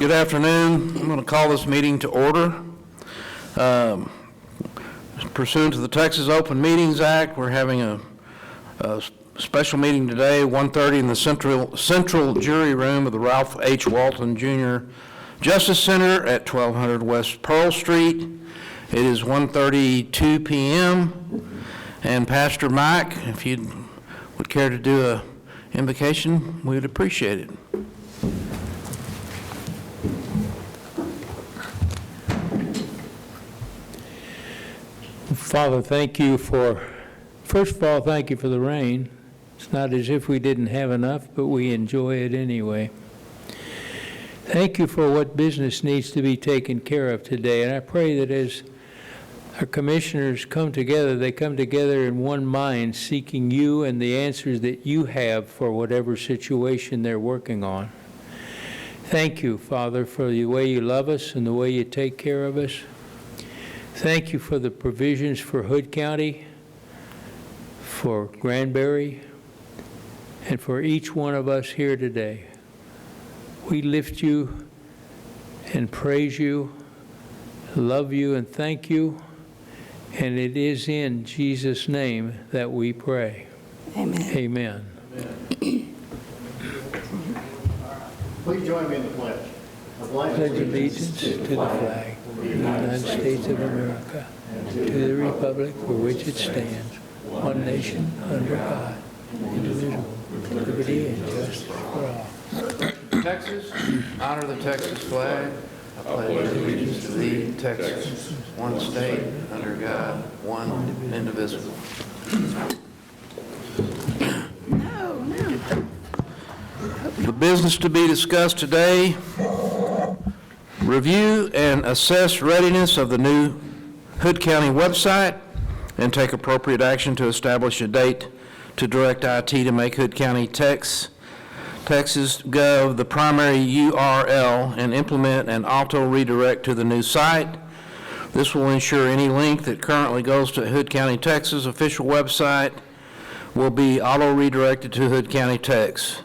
Good afternoon. I'm going to call this meeting to order. Pursuant to the Texas Open Meetings Act, we're having a special meeting today, 1:30 in the Central Jury Room of the Ralph H. Walton Jr. Justice Center at 1200 West Pearl Street. It is 1:32 p.m. And Pastor Mike, if you would care to do a invocation, we would appreciate it. Father, thank you for, first of all, thank you for the rain. It's not as if we didn't have enough, but we enjoy it anyway. Thank you for what business needs to be taken care of today. And I pray that as our commissioners come together, they come together in one mind, seeking you and the answers that you have for whatever situation they're working on. Thank you, Father, for the way you love us and the way you take care of us. Thank you for the provisions for Hood County, for Granbury, and for each one of us here today. We lift you and praise you, love you and thank you, and it is in Jesus' name that we pray. Amen. Amen. Please join me in the pledge. I Pledge allegiance to the flag of the United States of America, to the republic for which it stands, one nation, under God, indivisible, with liberty and justice for all. Texas, honor the Texas flag. I pledge allegiance to thee, Texas, one state, under God, one indivisible. The business to be discussed today: review and assess readiness of the new Hood County website and take appropriate action to establish a date to direct IT to make Hood County Texas Gov the primary URL and implement an auto redirect to the new site. This will ensure any link that currently goes to Hood County Texas official website will be auto redirected to Hood County Tex.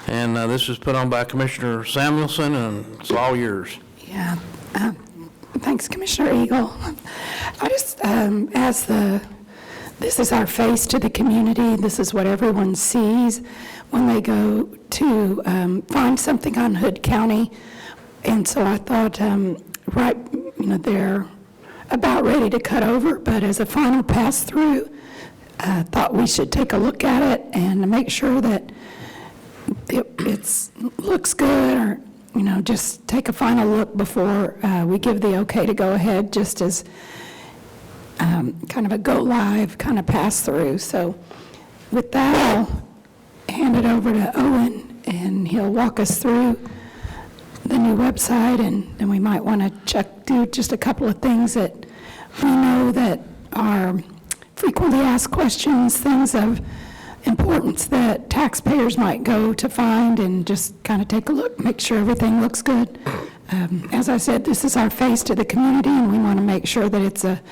And this was put on by Commissioner Samuelson, and it's all yours. Yeah. Thanks, Commissioner Eagle. I just, this is our face to the community. This is what everyone sees when they go to find something on Hood County. And so I thought, they're about ready to cut over, but as a final pass through, I thought we should take a look at it and make sure that it looks good, or just take a final look before we give the okay to go ahead, just as kind of a go live kind of pass through. So with that, I'll hand it over to Owen and he'll walk us through the new website, and then we might want to do just a couple of things that we know that are frequently asked questions, things of importance that taxpayers might go to find, and just kind of take a look, make sure everything looks good. As I said, this is our face to the community, and we want to make sure that it's a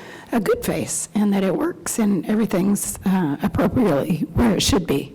good face and that it works and everything's appropriately where it should be.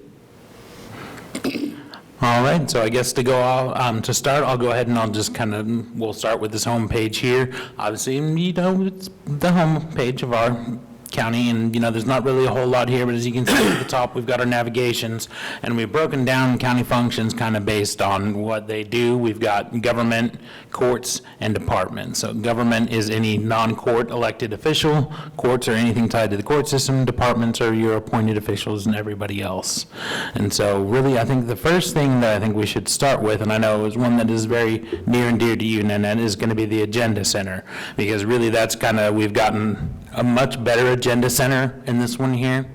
All right, so I guess to start, I'll go ahead and we'll start with this home page here. Obviously, it's the home page of our county, and there's not really a whole lot here, but as you can see at the top, we've got our navigations, and we've broken down county functions kind of based on what they do. We've got government, courts, and departments. So government is any non-court elected official, courts are anything tied to the court system, departments are your appointed officials and everybody else. And so really, I think the first thing that I think we should start with, and I know is one that is very near and dear to you, and that is going to be the Agenda Center, because really that's we've gotten a much better agenda center in this one here,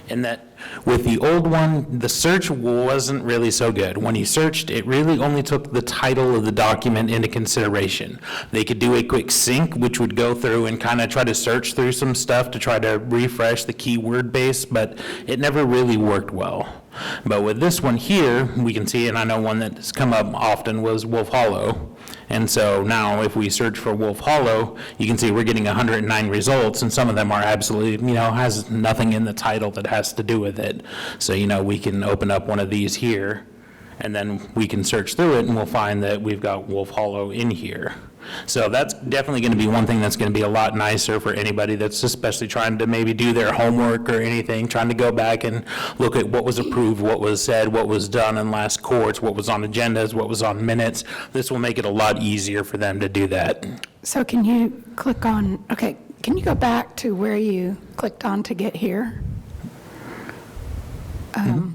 in that with the old one, the search wasn't really so good. When you searched, it really only took the title of the document into consideration. They could do a quick sync, which would go through and kind of try to search through some stuff to try to refresh the keyword base, but it never really worked well. But with this one here, we can see, and I know one that's come up often was Wolf Hollow. And so now if we search for Wolf Hollow, you can see we're getting 109 results, and some of them are absolutely, has nothing in the title that has to do with it. So, we can open up one of these here and then we can search through it, and we'll find that we've got Wolf Hollow in here. So that's definitely going to be one thing that's going to be a lot nicer for anybody that's especially trying to maybe do their homework or anything, trying to go back and look at what was approved, what was said, what was done in last courts, what was on agendas, what was on minutes. This will make it a lot easier for them to do that. So can you click on, okay, can you go back to where you clicked on to get here?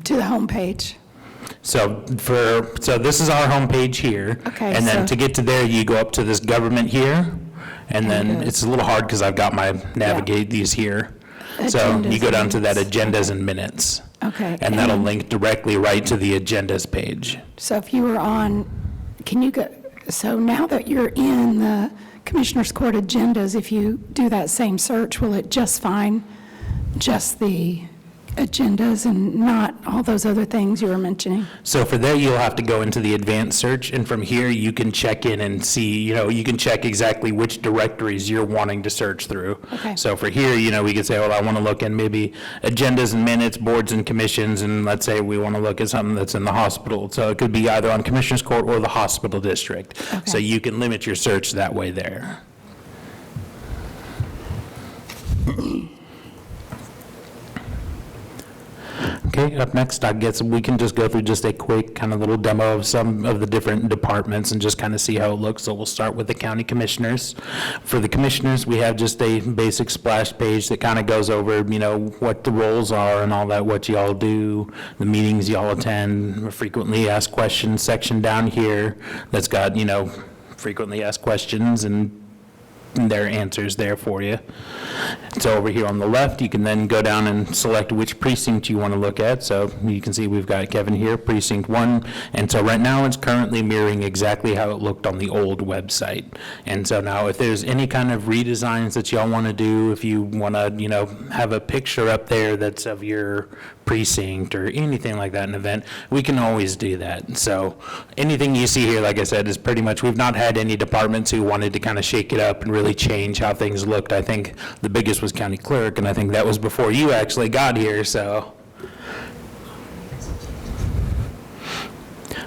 To the home page? So this is our homepage here. Okay, And then so- to get to there, you go up to this government here, and then And, it's a little hard because I've got my navigate these here. So you Agendas go down and to that minutes. agendas and minutes. Okay. And that'll link directly right to the agendas page. So if you were on, can you go, so now that you're in the Commissioners Court agendas, if you do that same search, will it just find just the agendas and not all those other things you were mentioning? So for there, you'll have to go into the advanced search, and from here, you can check in and see, you can check exactly which directories you're wanting to search through. Okay. So for here, we could say, well, I want to look in maybe agendas and minutes, boards and commissions, and let's say we want to look at something that's in the hospital. So it could be either on Commissioners Court or the hospital district. Okay. So you can limit your search that way there. Okay, up next, I guess we can just go through just a quick kind of little demo of some of the different departments and just kind of see how it looks. So we'll start with the county commissioners. For the commissioners, we have just a basic splash page that kind of goes over, what the roles are and all that, what y'all do, the meetings y'all attend, frequently asked questions section down here that's got, frequently asked questions and their answers there for you. So over here on the left, you can then go down and select which precinct you want to look at. So you can see we've got Kevin here, precinct 1. And so right now it's currently mirroring exactly how it looked on the old website. And so now if there's any kind of redesigns that y'all want to do, if you want to, have a picture up there that's of your precinct or anything like that, an event, we can always do that. So anything you see here, like I said, is pretty much, we've not had any departments who wanted to kind of shake it up and really change how things looked. I think the biggest was county clerk, and I think that was before you actually got here, so.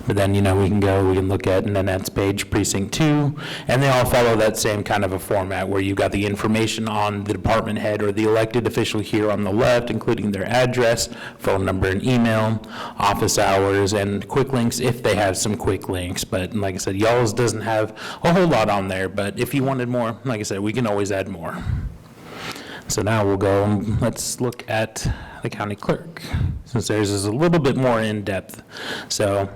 But then, we can look at, and then that's page precinct 2, and they all follow that same kind of a format where you've got the information on the department head or the elected official here on the left, including their address, phone number and email, office hours, and quick links if they have some quick links. But like I said, y'all's doesn't have a whole lot on there, but if you wanted more, like I said, we can always add more. So now we'll go, and let's look at the county clerk, since theirs is a little bit more in-depth. So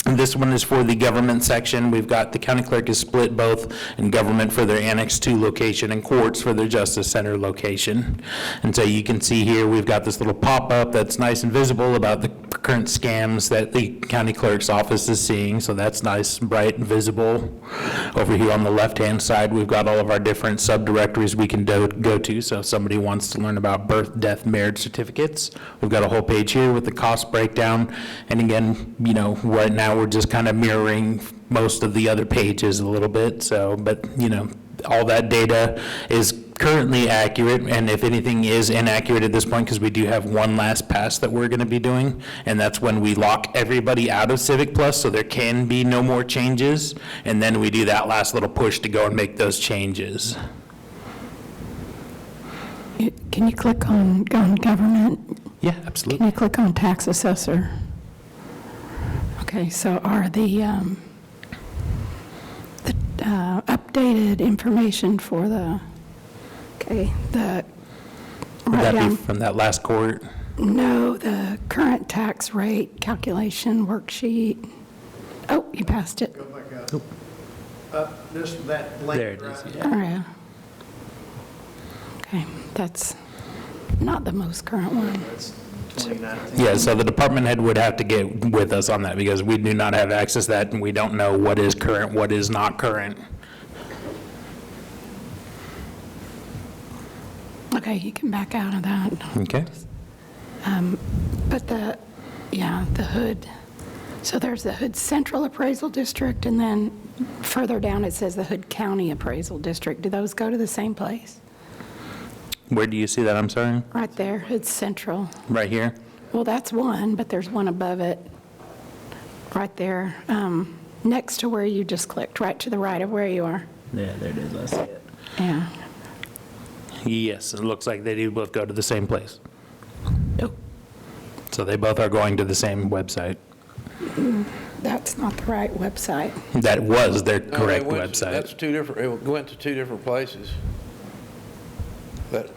this one is for the government section. We've got the county clerk is split both in government for their Annex 2 location and courts for their Justice Center location. And so you can see here, we've got this little pop-up that's nice and visible about the current scams that the county clerk's office is seeing. So that's nice, bright, and visible. Over here on the left-hand side, we've got all of our different subdirectories we can go to. So if somebody wants to learn about birth, death, marriage certificates, we've got a whole page here with the cost breakdown. And again, right now we're just kind of mirroring most of the other pages a little bit. So, but, all that data is currently accurate, and if anything is inaccurate at this point, because we do have one last pass that we're going to be doing, and that's when we lock everybody out of Civic Plus, so there can be no more changes, and then we do that last little push to go and make those changes. Can you click on government? Yeah, Can absolutely. you click on tax assessor? Okay, so are the updated information for the, the, Would right that be down, from that last court? no, the current tax rate calculation worksheet. Oh, you passed it. Go back up. Just that link. There it is, right? yeah. Oh, yeah. Okay, that's not the most current one. That's 2019. Yeah, so the department head would have to get with us on that, because we do not have access to that, and we don't know what is current, what is not current. Okay, you can back out of that. Okay. But the Hood, so there's the Hood Central Appraisal District, and then further down it says the Hood County Appraisal District. Do those go to the same place? Where do you see that, I'm sorry? Right there, Hood Central. Right here? Well, that's one, but there's one above it. right there, next to where you just clicked, right to the right of where you are. Yeah, there it is, I see it. Yeah. Yes, it looks like they do both go to the same place. Nope, So they both are going to the same website. that's not the right website. That was their No, they correct went to- That's website. two different, it went to two different places. But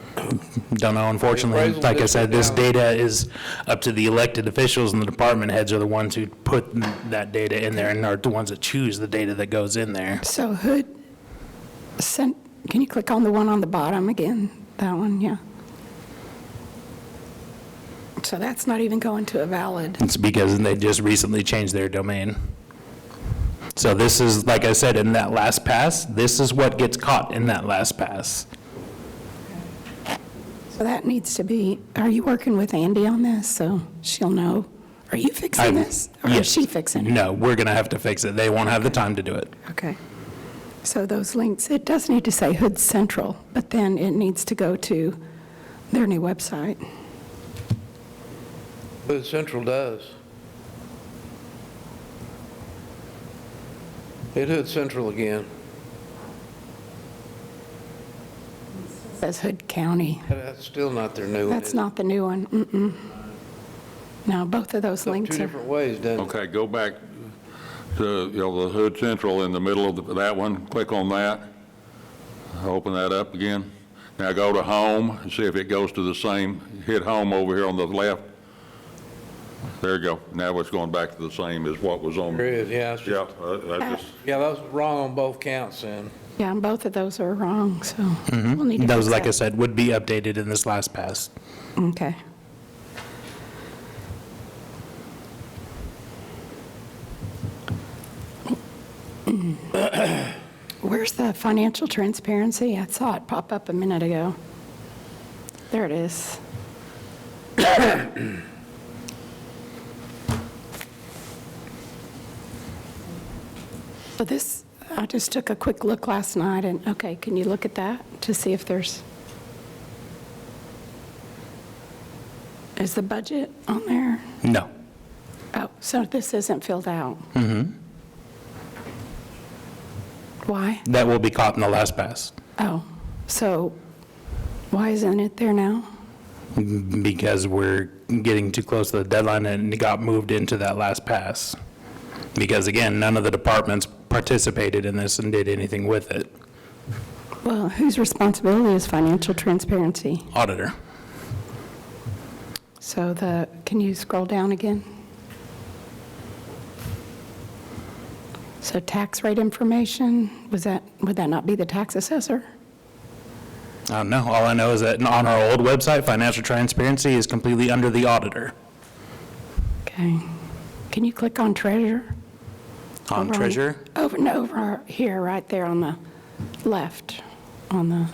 Don't know, unfortunately. Appraisal Like I said, this district data is up to the elected officials, and the department heads are the ones who put that data in there and are the ones that choose the data that goes in there. So Hood sent, can you click on the one on the bottom again? That one, yeah. So that's not even going to a valid. It's because they just recently changed their domain. So this is, like I said, in that last pass, this is what gets caught in that last pass. So that needs to be, are you working with Andy on this, so she'll know? Are you fixing this? Or is Yes. she fixing it? No, we're going to have to fix it. They won't have the time to do it. Okay. So those links, it does need to say Hood Central, but then it needs to go to their new website. Hood Central does. Hit Hood Central again. It says Hood County. That's still not their new one. That's not the new one. Mm-mm. No, both of those Two links are, different ways, doesn't it? Okay, go back to, the Hood Central in the middle of that one, click on that, open that up again. Now go to Home and see if it goes to the same, hit Home over here on the left. There you go, now it's going back to the same as what was on. There is, yeah. It's just- Yeah, I just, Yeah, that was wrong on both counts then. yeah, and both of those are wrong, so we'll need to Those, fix like I that. said, would be updated in this last pass. Okay. Where's the financial transparency? I saw it pop up a minute ago. There it is. So this, I just took a quick look last night, and, okay, can you look at that to see if there's, is the budget on there? No. Oh, so this isn't filled out? Why? That will be caught in the last pass. Oh, so why isn't it there now? Because we're getting too close to the deadline and it got moved into that last pass. Because again, none of the departments participated in this and did anything with it. Well, whose responsibility is financial transparency? Auditor. So can you scroll down again? So tax rate information, would that not be the tax assessor? I don't know. All I know is that on our old website, financial transparency is completely under the auditor. Okay. Can you click on treasurer? On Over treasurer? Over here, right there on the left, on the,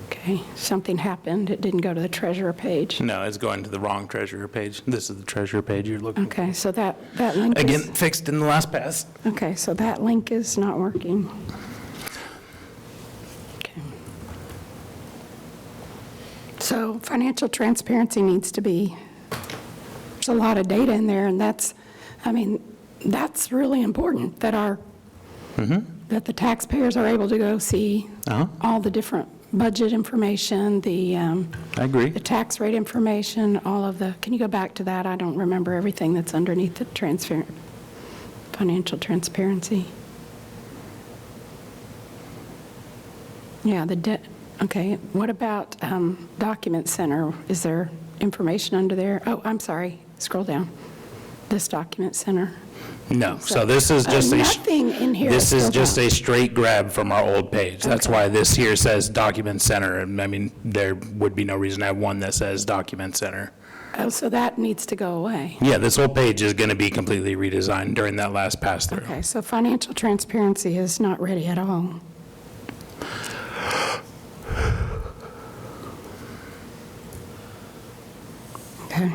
okay, something happened. It didn't go to the treasurer page. No, it's going to the wrong treasurer page. This is the treasurer page you're looking for. Okay, so that link is... Again, fixed in the last pass. Okay, so that link is not working. Okay. So financial transparency needs to be, there's a lot of data in there, and that's really important, that that the taxpayers are able to go see all the different budget information, the I agree. the tax rate information, all of the, can you go back to that? I don't remember everything that's underneath the financial transparency. Yeah, okay, what about Document Center? Is there information under there? Oh, I'm sorry, scroll down. This Document Center. No, so this is just Nothing in here. this is filled just out. a straight grab from our old page. That's Okay. why this here says Document Center, and I mean, there would be no reason to have one that says Document Center. Oh, so that needs to go away. Yeah, this whole page is going to be completely redesigned during that last pass-through. Okay, so financial transparency is not ready at all. Okay.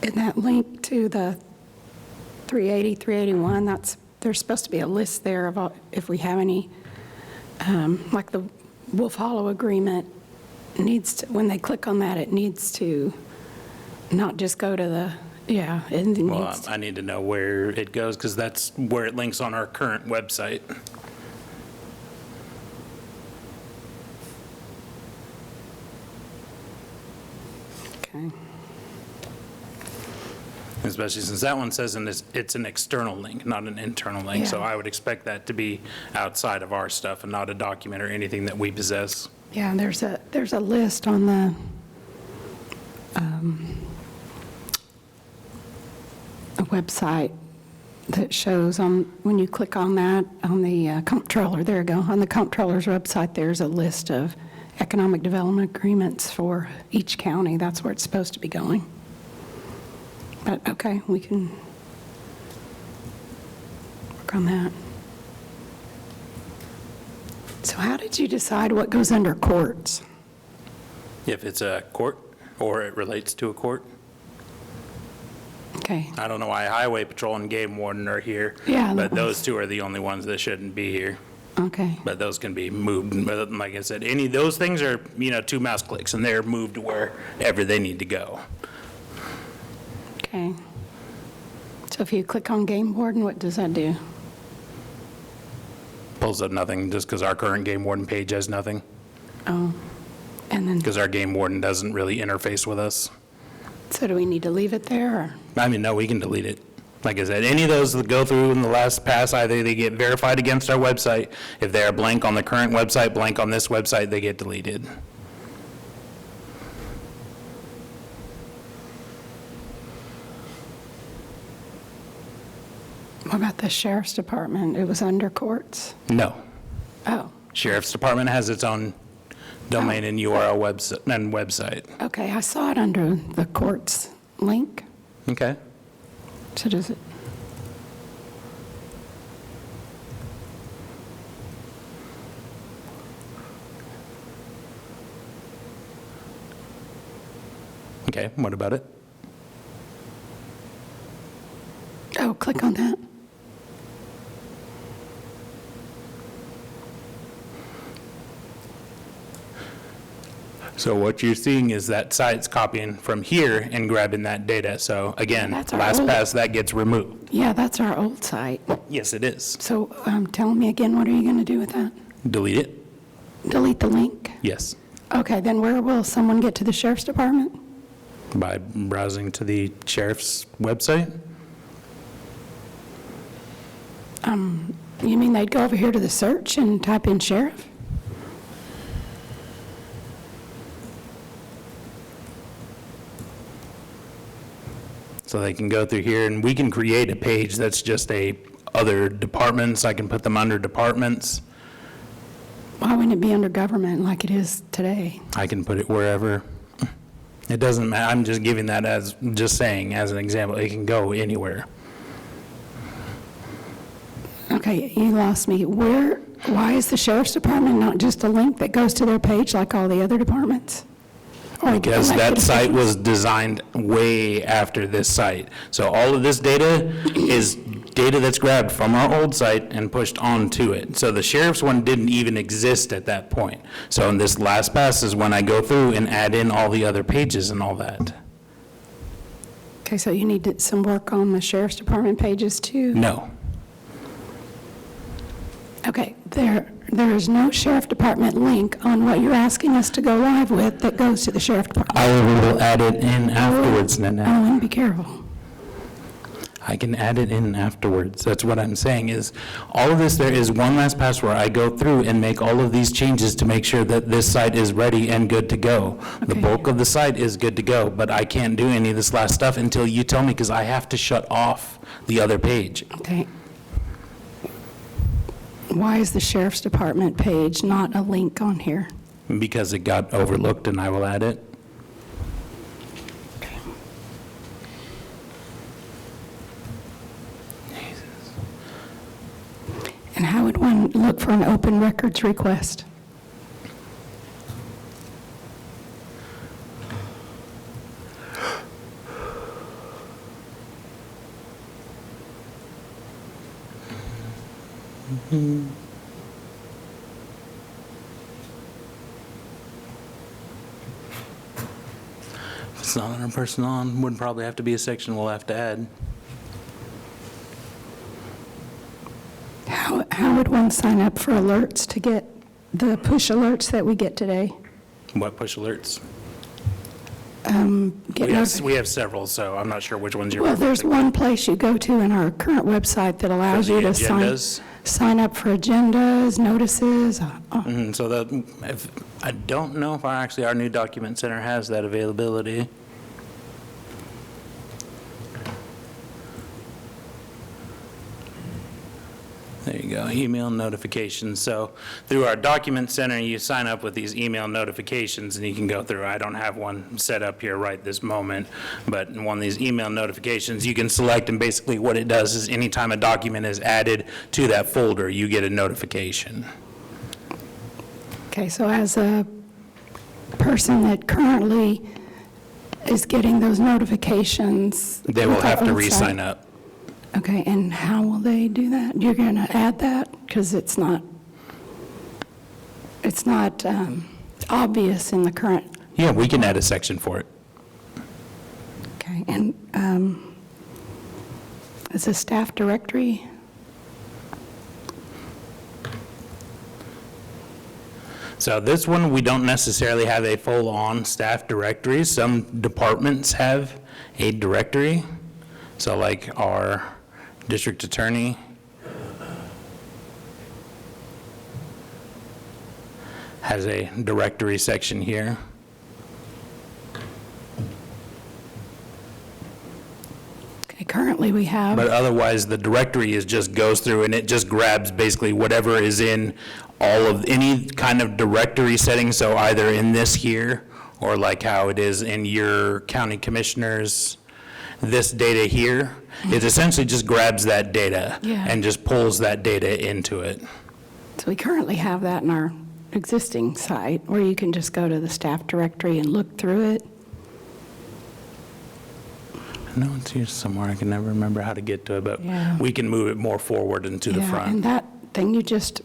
And that link to the 380, 381, there's supposed to be a list there of if we have any, like the Wolf Hollow agreement, needs to, when they click on that, it needs to not just go to the, yeah, it needs Well, to. I need to know where it goes, because that's where it links on our current website. Okay. Especially since that one says it's an external link, not an internal link. So Yeah. I would expect that to be outside of our stuff and not a document or anything that we possess. Yeah, there's a list on the a website that shows on, when you click on that, on the comptroller, there you go, on the comptroller's website, there's a list of economic development agreements for each county. That's where it's supposed to be going. But, okay, we can work on that. So how did you decide what goes under courts? If it's a court or it relates to a court. Okay, I don't know why Highway Patrol and Game Warden are here. Yeah, But that those was- two are the only ones that shouldn't be here. okay, But those can be moved. But like I said, any, those things are, 2 mouse clicks and they're moved to wherever they need to go. okay. So if you click on Game Warden, what does that do? Pulls up nothing just because our current Game Warden page has nothing. Oh, and then, Because our Game Warden doesn't really interface with us. so do we need to leave it there, or? I mean, no, we can delete it. Like I said, any of those that go through in the last pass, either they get verified against our website. If they are blank on the current website, blank on this website, they get deleted. What about the sheriff's department? It was under courts? No. Oh, Sheriff's Department has its own domain and URL website. okay, I saw it under the courts link. Okay. So does it, Okay, what about it? oh, click on that. So what you're seeing is that site's copying from here and grabbing that data. So again, That's our last old- pass, that gets removed. Yeah, that's our old site. Yes, it is. So tell me again, what are you going to do with that? Delete it? Delete the link? Yes. Okay, then where will someone get to the sheriff's department? By browsing to the sheriff's website? You mean they'd go over here to the search and type in sheriff? So they can go through here and we can create a page that's just other departments. I can put them under departments. Why wouldn't it be under government like it is today? I can put it wherever. It doesn't matter. I'm just giving that as, just saying as an example. It can go anywhere. Okay, you lost me. Why is the sheriff's department not just a link that goes to their page like all the other departments? Or Because that elected site officials? was designed way after this site. So all of this data is data that's grabbed from our old site and pushed onto it. So the sheriff's one didn't even exist at that point. So in this last pass is when I go through and add in all the other pages and all that. Okay, so you need some work on the sheriff's department pages too? No. Okay, there is no sheriff department link on what you're asking us to go live with that goes to the sheriff department. I will add it in afterwards, Nanette. Oh, and be careful. I can add it in afterwards. That's what I'm saying is, all of this, there is one last pass where I go through and make all of these changes to make sure that this site is ready and good to go. The Okay. bulk of the site is good to go, but I can't do any of this last stuff until you tell me, because I have to shut off the other page. Okay. Why is the sheriff's department page not a link on here? Because it got overlooked, and I will add it. And how would one look for an open records request? It's not under personnel, would probably have to be a section we'll have to add. How would one sign up for alerts to get the push alerts that we get today? What push alerts? Get We have several, so I'm not sure which ones you're Well, there's referencing. one place you go to in our current website that allows For the you to agendas? sign up for agendas, notices. So that, I don't know if our new document center has that availability. There you go, email notifications. So through our document center, you sign up with these email notifications and you can go through. I don't have one set up here right this moment, but in one of these email notifications, you can select, and basically what it does is anytime a document is added to that folder, you get a notification. Okay, so as a person that currently is getting those notifications. They will with our have to website. re-sign up. Okay, and how will they do that? You're going to add that? Because it's not obvious in the current, Yeah, we can add a section for it. okay, and is a staff directory? So this one, we don't necessarily have a full-on staff directory. Some departments have a directory. So like our district attorney has a directory section here. Okay, currently we have, But otherwise, the directory just goes through and it just grabs basically whatever is in all of, any kind of directory setting, so either in this here, or like how it is in your county commissioners, this data here, it essentially just grabs that data Yeah. and just pulls that data into it. so we currently have that in our existing site, where you can just go to the staff directory and look through it. I know it's here somewhere, I can never remember how to get to it, but Yeah. we can move it more forward and to the Yeah, and front. that thing you just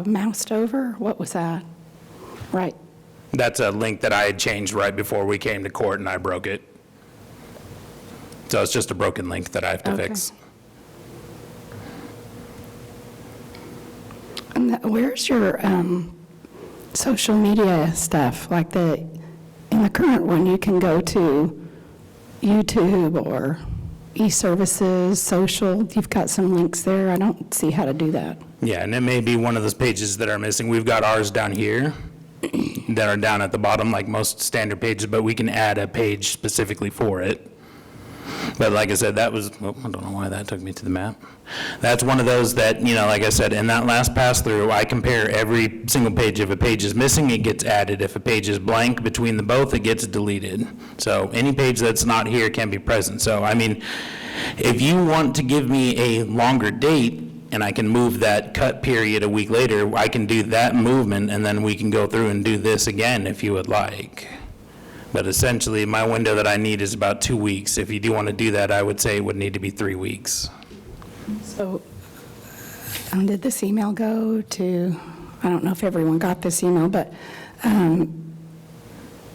moused over, what was that? Right, That's a link that I had changed right before we came to court and I broke it. So it's just a broken link that I have to Okay. fix. and where's your social media stuff? Like in the current one, you can go to YouTube or e-services, social, you've got some links there. I don't see how to do that. Yeah, and it may be one of those pages that are missing. We've got ours down here that are down at the bottom, like most standard pages, but we can add a page specifically for it. But like I said, that was, well, I don't know why that took me to the map. That's one of those that, like I said, in that last pass-through, I compare every single page. If a page is missing, it gets added. If a page is blank between the both, it gets deleted. So any page that's not here can be present. So, I mean, if you want to give me a longer date, and I can move that cut period a week later, I can do that movement, and then we can go through and do this again if you would like. But essentially, my window that I need is about 2 weeks. If you do want to do that, I would say it would need to be 3 weeks. So did this email go to, I don't know if everyone got this email, but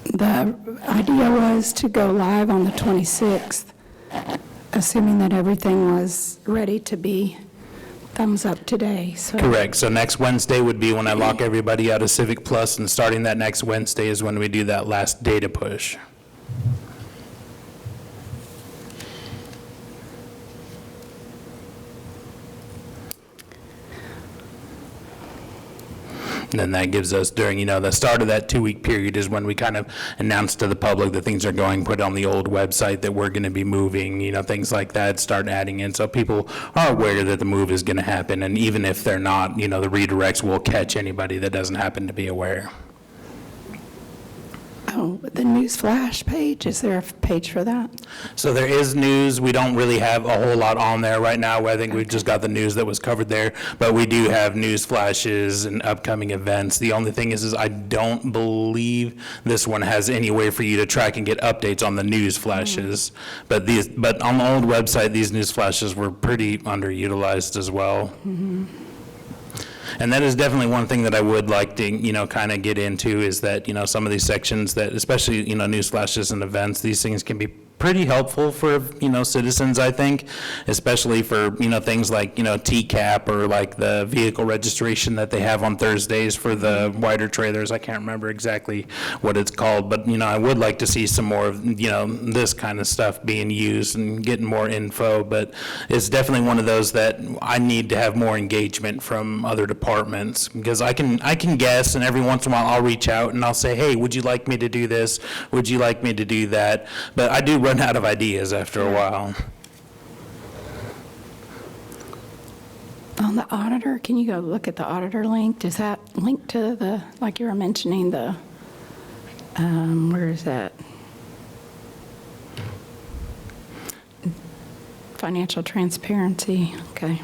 the idea was to go live on the 26th, assuming that everything was ready to be thumbs up today, so. Correct. So next Wednesday would be when I lock everybody out of Civic Plus, and starting that next Wednesday is when we do that last data push. And then that gives us during, the start of that 2-week period is when we kind of announce to the public that things are going, put on the old website that we're going to be moving, things like that, start adding in. So people are aware that the move is going to happen. And even if they're not, the redirects will catch anybody that doesn't happen to be aware. Oh, the news flash page, is there a page for that? So there is news. We don't really have a whole lot on there right now. I think we've just got the news that was covered there, but we do have news flashes and upcoming events. The only thing is I don't believe this one has any way for you to track and get updates on the news flashes. But on the old website, these news flashes were pretty underutilized as well. And that is definitely one thing that I would like to, kind of get into is that, some of these sections that, especially, news flashes and events, these things can be pretty helpful for, citizens, I think, especially for, things like, TCAP or like the vehicle registration that they have on Thursdays for the wider trailers. I can't remember exactly what it's called, but, I would like to see some more of, this kind of stuff being used and getting more info, but it's definitely one of those that I need to have more engagement from other departments, because I can guess, and every once in a while I'll reach out and I'll say, hey, would you like me to do this? Would you like me to do that? But I do run out of ideas after a while. On the auditor, can you go look at the auditor link? Does that link to the, like you were mentioning, the, where is that? Financial transparency, okay.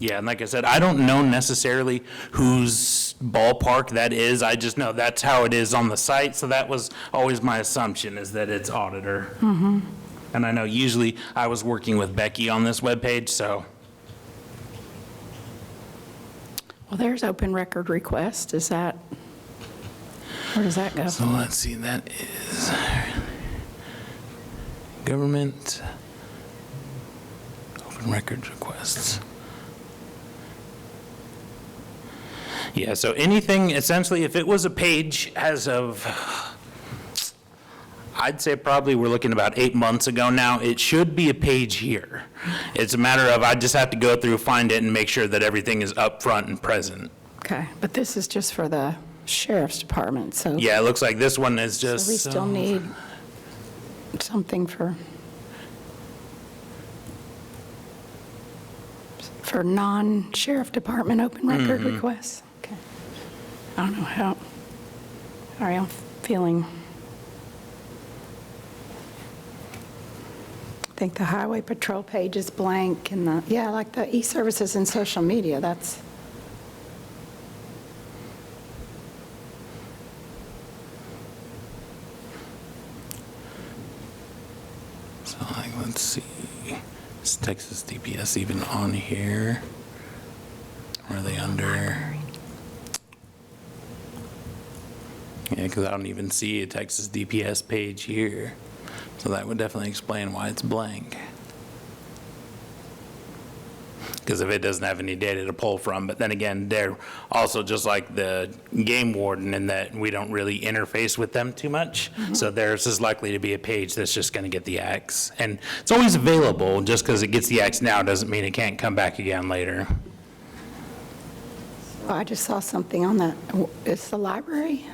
Yeah, and like I said, I don't know necessarily whose ballpark that is. I just know that's how it is on the site, so that was always my assumption, is that it's auditor. Mm-hmm. And I know usually I was working with Becky on this webpage, so. Well, there's open record request, is that, where does that go? So let's see, that is government open records requests. Yeah, so anything, essentially, if it was a page as of, I'd say probably we're looking about 8 months ago now, it should be a page here. It's a matter of, I just have to go through, find it, and make sure that everything is up front and present. Okay, but this is just for the sheriff's department, so. Yeah, it looks like this one is just. So we still need something for non-sheriff department open record requests? Okay. I don't know how are y'all feeling? I think the highway patrol page is blank, and the, yeah, like the e-services and social media, that's. So like, let's see, is Texas DPS even on here? Or are they under? Yeah, because I don't even see a Texas DPS page here. So that would definitely explain why it's blank. Because if it doesn't have any data to pull from, but then again, they're also just like the game warden in that we don't really interface with them too much. So theirs is likely to be a page that's just going to get the axe. And it's always available. Just because it gets the axe now doesn't mean it can't come back again later. Oh, I just saw something on that. It's the library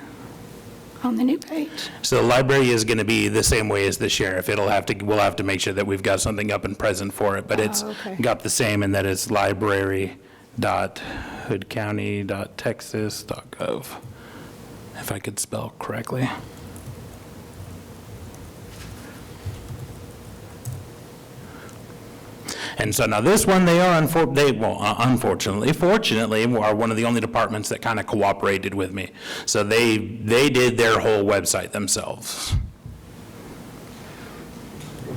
on the new page. So the library is going to be the same way as the sheriff. We'll have to make sure that we've got something up and present for it, but it's okay. got the same in that it's library.hoodcounty.texas.gov, if I could spell correctly. And so now this one, fortunately, are one of the only departments that kind of cooperated with me. So they did their whole website themselves.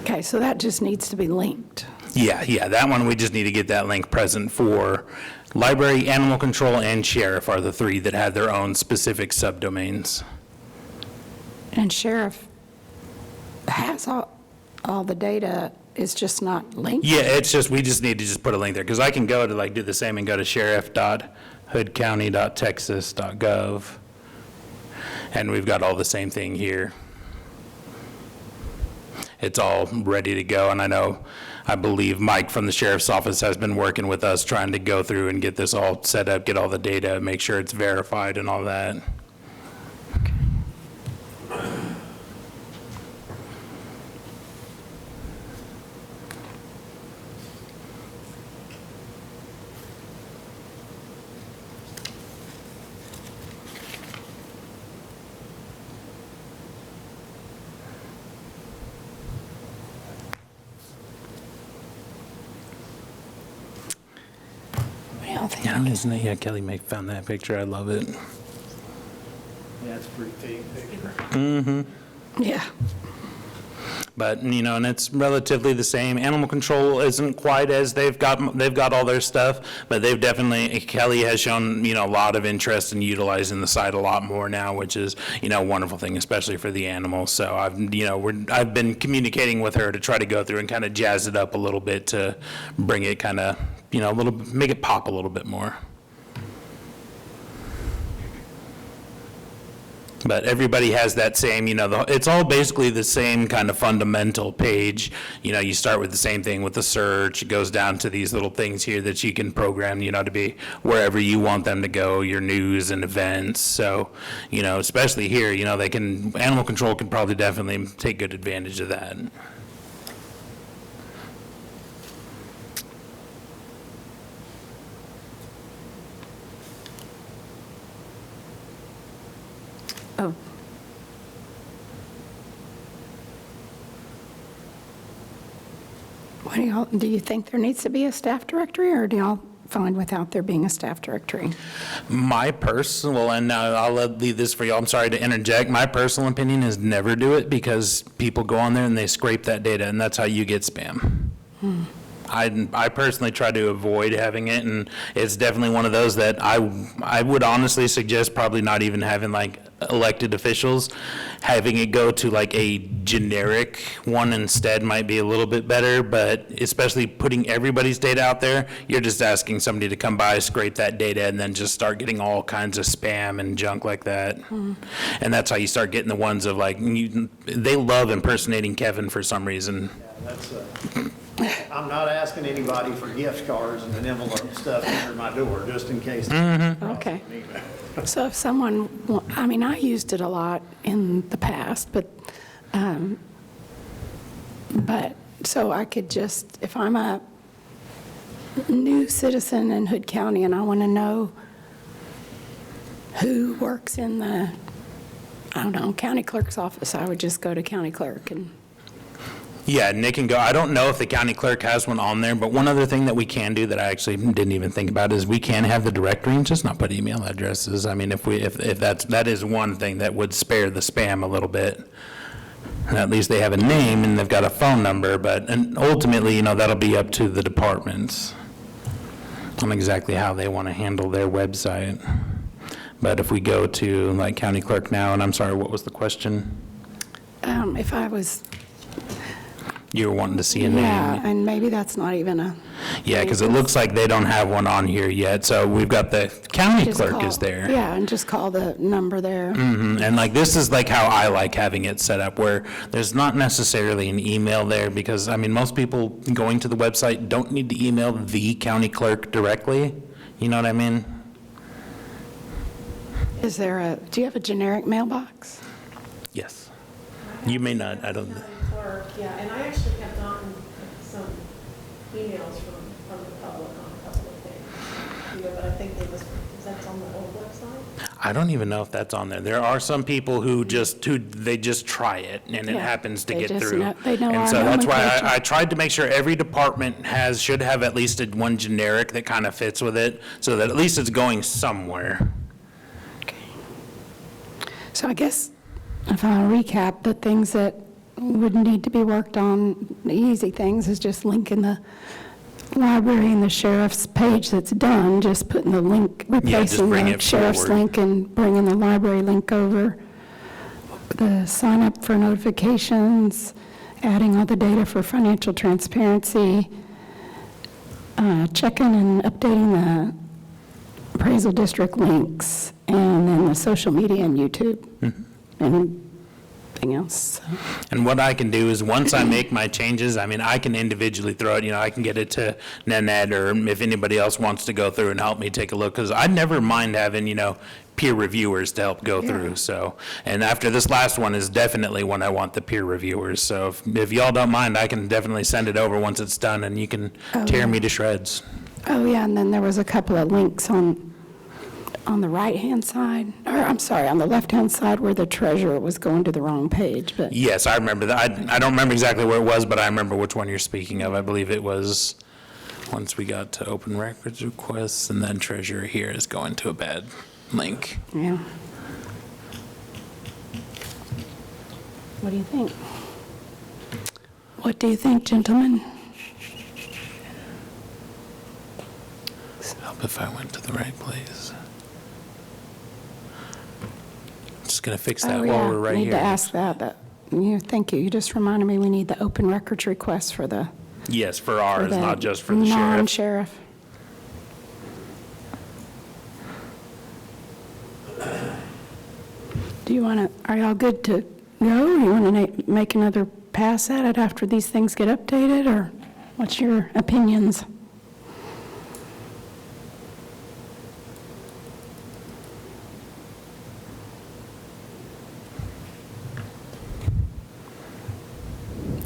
Okay, so that just needs to be linked. Yeah, that one, we just need to get that link present for library, animal control, and sheriff are the three that had their own specific subdomains. And sheriff has all the data, it's just not linked? Yeah, it's just, we just need to just put a link there, because I can go to like do the same and go to sheriff.hoodcounty.texas.gov, and we've got all the same thing here. It's all ready to go, and I believe Mike from the sheriff's office has been working with us trying to go through and get this all set up, get all the data, make sure it's verified and all that. Yeah, isn't it? Yeah, Kelly found that picture. I love it. Yeah, it's a pretty big picture. Yeah. But, and it's relatively the same. Animal control isn't quite as they've got all their stuff, but they've definitely, Kelly has shown, a lot of interest in utilizing the site a lot more now, which is, a wonderful thing, especially for the animals. So I've been communicating with her to try to go through and kind of jazz it up a little bit to bring it kind of, make it pop a little bit more. But everybody has that same, it's all basically the same kind of fundamental page. You start with the same thing with the search. It goes down to these little things here that you can program, to be wherever you want them to go, your news and events. So, especially here, animal control can probably definitely take good advantage of that. Oh. What do you think there needs to be a staff directory, or do y'all fine without there being a staff directory? My personal, and I'll leave this for y'all, I'm sorry to interject, my personal opinion is never do it, because people go on there and they scrape that data, and that's how you get spam. I personally try to avoid having it, and it's definitely one of those that I would honestly suggest probably not even having like elected officials. Having it go to like a generic one instead might be a little bit better, but especially putting everybody's data out there, you're just asking somebody to come by, scrape that data, and then just start getting all kinds of spam and junk like that. And that's how you start getting the ones of like, they love impersonating Kevin for some reason. That's, I'm not asking anybody for gift cards and an envelope stuff under my door, just in case. Okay. So if someone, I used it a lot in the past, but so I could just, if I'm a new citizen in Hood County and I want to know who works in the, county clerk's office, I would just go to county clerk and. Yeah, Nick can go. I don't know if the county clerk has one on there, but one other thing that we can do that I actually didn't even think about is we can have the directory and just not put email addresses. I mean, if that is one thing that would spare the spam a little bit. And at least they have a name and they've got a phone number, and ultimately, that'll be up to the departments on exactly how they want to handle their website. But if we go to like county clerk now, and I'm sorry, what was the question? If I was. You were wanting to see a name? Yeah, and maybe that's not even a. Yeah, because it looks like they don't have one on here yet, so we've got the county Just clerk call- is there. Yeah, and just call the number there. And like, this is like how I like having it set up, where there's not necessarily an email there, because, most people going to the website don't need to email the county clerk directly, you know what I mean? Do you have a generic mailbox? Yes. You may not, I don't. County clerk, yeah, and I actually have gotten some emails from the public on a couple of things. But I think that's on the old website? I don't even know if that's on there. There are some people who they just try it, and it Yeah, happens to they get just through. they know And our so that's why nomenclature. I tried to make sure every department should have at least one generic that kind of fits with it, so that at least it's going somewhere. So I guess if I recap, the things that would need to be worked on, the easy things is just linking the library and the sheriff's page that's done, just putting the link, replacing bring the it sheriff's forward. link and bringing the library link over. The sign up for notifications, adding all the data for financial transparency, checking and updating the appraisal district links, and then the social media and YouTube, and anything else. So. And what I can do is, once I make my changes, I can individually throw it, I can get it to Nanette, or if anybody else wants to go through and help me take a look, because I never mind having, peer reviewers to help go through, so. And after this last one is definitely when I want the peer reviewers, so if y'all don't mind, I can definitely send it over once it's done, and you can tear me to shreds. Oh, yeah, and then there was a couple of links on the right-hand side, or I'm sorry, on the left-hand side where the treasurer was going to the wrong page, but. Yes, I remember that. I don't remember exactly where it was, but I remember which one you're speaking of. I believe it was once we got to open records requests, and then treasurer here is going to a bad link. Yeah. What do you think? What do you think, gentlemen? Help if I went to the right place. Just gonna fix that Oh, while yeah, we're right need to here. ask that. Thank you. You just reminded me we need the open records request for the Yes, for ours, the not just for the sheriff. non-sheriff. Do you want to, are y'all good to go? Or you want to make another pass at it after these things get updated, or what's your opinions?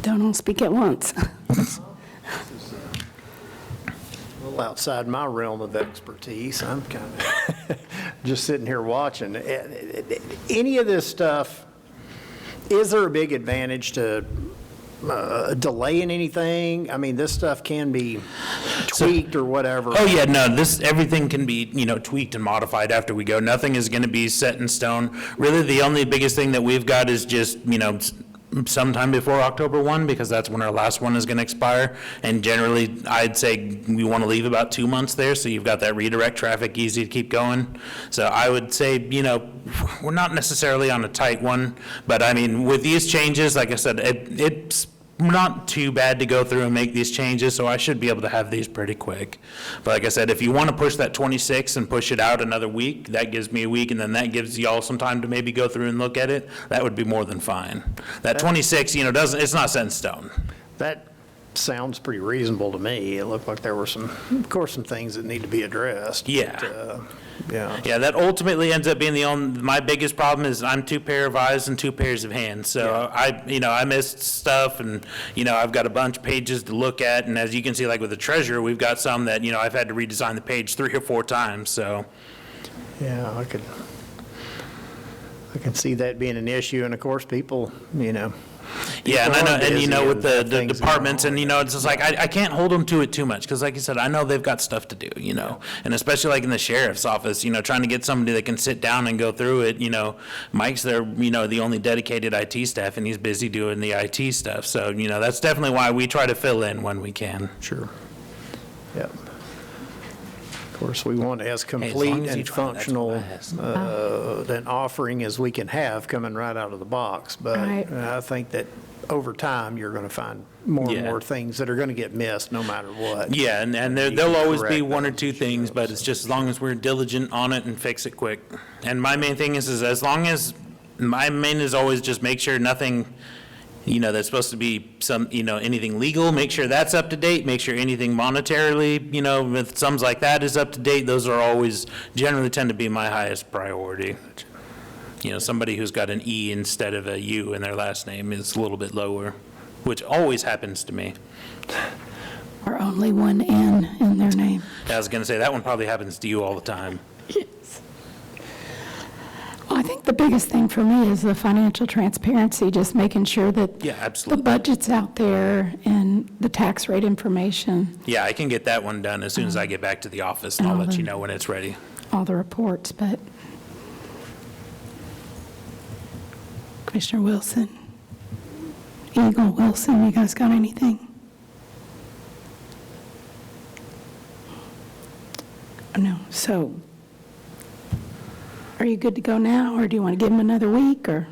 Don't all speak at once. A little outside my realm of expertise. I'm kind of just sitting here watching. Any of this stuff, is there a big advantage to delaying anything? I mean, this stuff can be tweaked or whatever. Oh, yeah, no, everything can be, tweaked and modified after we go. Nothing is going to be set in stone. Really, the only biggest thing that we've got is just, sometime before October 1, because that's when our last one is going to expire. And generally, I'd say we want to leave about 2 months there, so you've got that redirect traffic easy to keep going. So I would say, we're not necessarily on a tight one, but I mean, with these changes, like I said, it's not too bad to go through and make these changes, so I should be able to have these pretty quick. But like I said, if you want to push that 26 and push it out another week, that gives me a week, and then that gives y'all some time to maybe go through and look at it. That would be more than fine. That 26, it's not set in stone. That sounds pretty reasonable to me. It looked like there were some things that need to be addressed. Yeah. But, yeah. Yeah, that ultimately ends up being my biggest problem is I'm 2 pair of eyes and 2 pairs of hands. So I missed stuff, and, I've got a bunch of pages to look at. And as you can see, like with the treasurer, we've got some that, I've had to redesign the page 3 or 4 times, so. Yeah, I can see that being an issue. And of course, people, Yeah, and I know, People are and busy with and the things departments, going and on. it's just like, I can't hold them to it too much, because like you said, I know they've got stuff to do, and especially like in the sheriff's office, trying to get somebody that can sit down and go through it, Mike's there, the only dedicated IT staff, and he's busy doing the IT stuff, so, that's definitely why we try to fill in when we can. Sure. Yep. Of course, we want as as complete long as you and try, that's functional what I asked. an offering as we can have coming right out of the box. But Right. I think that over time, you're going to find more and Yeah. more things that are going to get missed no matter what. Yeah, and You there'll can always be correct 1 or those 2 things, but it's just as long as we're diligent on it and fix it quick. And my main thing is as long as, my main is always just make sure nothing, that's supposed to be some, anything legal, make sure that's up to date, make sure anything monetarily, with sums like that is up to date. Those are always, generally tend to be my highest priority. Somebody who's got an E instead of a U in their last name is a little bit lower, which always happens to me. Or only one N in their name. I was going to say, that one probably happens to you all the time. Well, I think the biggest thing for me is the financial transparency, just making sure that Yeah, the absolutely. budget's out there and the tax rate information, Yeah, I can get that one done as soon as I get back to the office, and I'll let you know when it's ready. all the reports, but Commissioner Wilson, Eagle Wilson, you guys got anything? No, so are you good to go now, or do you want to give them another week, or?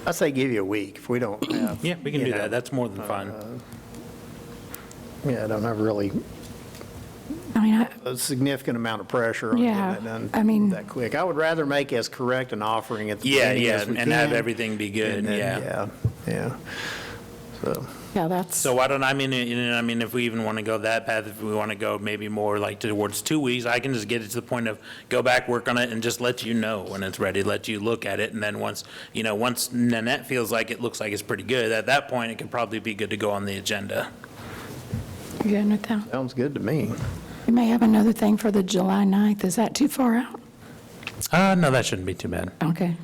I say give you a week if we don't have. Yeah, we can you do know, that. That's more than fine. Yeah, I don't have really I mean, a significant amount of pressure on Yeah, getting that I done mean- that quick. I would rather make as correct an offering at the Yeah, beginning yeah, as we and have can, everything be good, and then, yeah. Yeah. So, yeah, that's, So why don't, I mean, if we even want to go that path, if we want to go maybe more like towards 2 weeks, I can just get it to the point of go back, work on it, and just let you know when it's ready, let you look at it, and then once Nanette feels like it looks like it's pretty good, at that point, it could probably be good to go on the agenda. you good with that? sounds good to me. We may have another thing for the July 9th. Is that too far out? No, that shouldn't be too bad. Okay.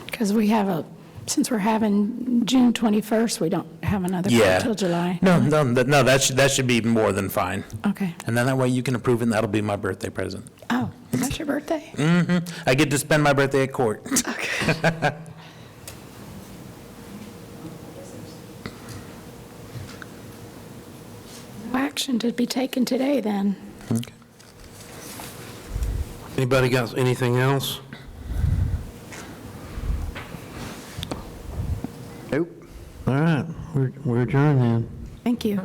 Because we have since we're having June 21st, we don't have another one Yeah. until July. No, that should be more than fine. Okay. And then that way you can approve it, and that'll be my birthday present. Oh, that's your birthday? I get to spend my birthday at court. action to be taken today, then. Anybody got anything else? Nope. All right, we're adjourned then. Thank you.